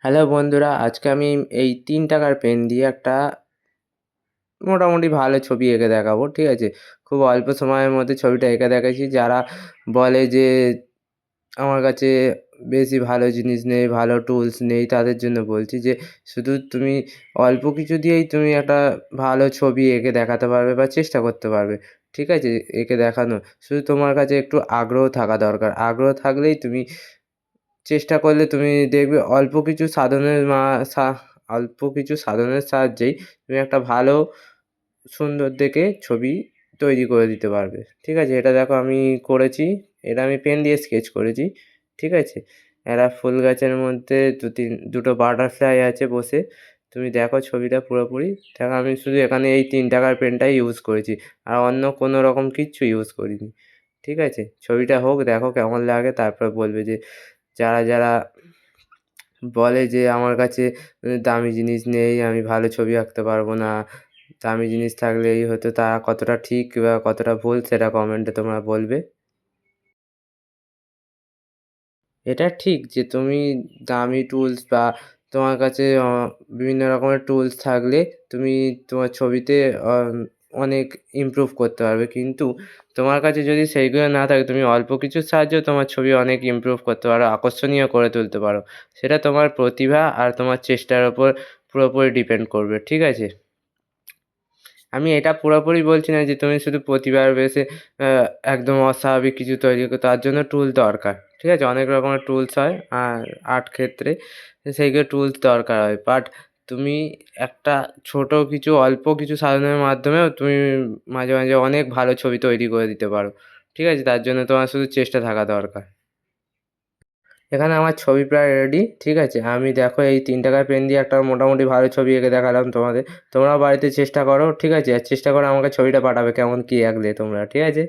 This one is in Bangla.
হ্যালো বন্ধুরা, আজকে আমি এই ৩ টাকার পেন দিয়ে একটা মোটামুটি ভালো ছবি এঁকে দেখাবো, ঠিক আছে? খুব অল্প সময়ের মধ্যে ছবিটা এঁকে দেখাচ্ছি। যারা বলে যে আমার কাছে বেশি ভালো জিনিস নেই, ভালো টুলস নেই, তাদের জন্য বলছি যে শুধু তুমি অল্প কিছু দিয়েই তুমি একটা ভালো ছবি এঁকে দেখাতে পারবে বা চেষ্টা করতে পারবে, ঠিক আছে? এঁকে দেখানো। শুধু তোমার কাছে একটু আগ্রহ থাকা দরকার। আগ্রহ থাকলেই তুমি চেষ্টা করলে তুমি দেখবে অল্প কিছু সাধনের সাহায্যেই তুমি একটা ভালো সুন্দর দেখে ছবি তৈরি করে দিতে পারবে। ঠিক আছে? এটা দেখো আমি করেছি। এটা আমি পেন দিয়ে স্কেচ করেছি। ঠিক আছে? একটা ফুল গাছের মধ্যে দুটো বাটারফ্লাই আছে বসে। তুমি দেখো ছবিটা পুরোপুরি। দেখো আমি শুধু এখানে এই ৩ টাকার পেনটাই ইউজ করেছি। আর অন্য কোনো রকম কিচ্ছু ইউজ করিনি। ঠিক আছে? ছবিটা হোক, দেখো কেমন লাগে, তারপর বলবে যে যারা বলে যে আমার কাছে দামি জিনিস নেই, আমি ভালো ছবি আঁকতে পারবো না। দামি জিনিস থাকলে এই হতো, তা কতটা ঠিক বা কতটা ভুল সেটা কমেন্টে তোমরা বলবে। এটা ঠিক যে তুমি দামি টুলস বা তোমার কাছে বিভিন্ন রকমের টুলস থাকলে তুমি তোমার ছবিতে অনেক ইমপ্রুভ করতে পারবে। কিন্তু তোমার কাছে যদি সেইগুলো না থাকে, তুমি অল্প কিছুর সাহায্যেও তোমার ছবি অনেক ইমপ্রুভ করতে পারো, আকর্ষণীয় করে তুলতে পারো। সেটা তোমার প্রতিভা আর তোমার চেষ্টার ওপর পুরোপুরি ডিপেন্ড করবে। ঠিক আছে? আমি এটা পুরোপুরি বলছি না যে তুমি শুধু প্রতিভার বেসে আ একদম অস্বাভাবিক কিছু তৈরি তার জন্য টুল দরকার। ঠিক আছে? অনেক রকমের টুলস হয় আর্ট ক্ষেত্রে। সেইগুলো টুলস দরকার হয়। বাট তুমি একটা অল্প কিছু সাধনের মাধ্যমেও তুমি মাঝে অনেক ভালো ছবি তৈরি করে দিতে পারো। ঠিক আছে? তার জন্য তোমার শুধু চেষ্টা থাকা দরকার। এখানে আমার ছবি প্রায় রেডি। ঠিক আছে? আমি দেখো এই ৩ টাকার পেন দিয়ে একটা মোটামুটি ভালো ছবি এঁকে দেখালাম তোমাদের। তোমরাও বাড়িতে চেষ্টা করো। ঠিক আছে? আর চেষ্টা করে আমাকে ছবিটা পাঠাবে কেমন কী আঁকলে তোমরা। ঠিক আছে?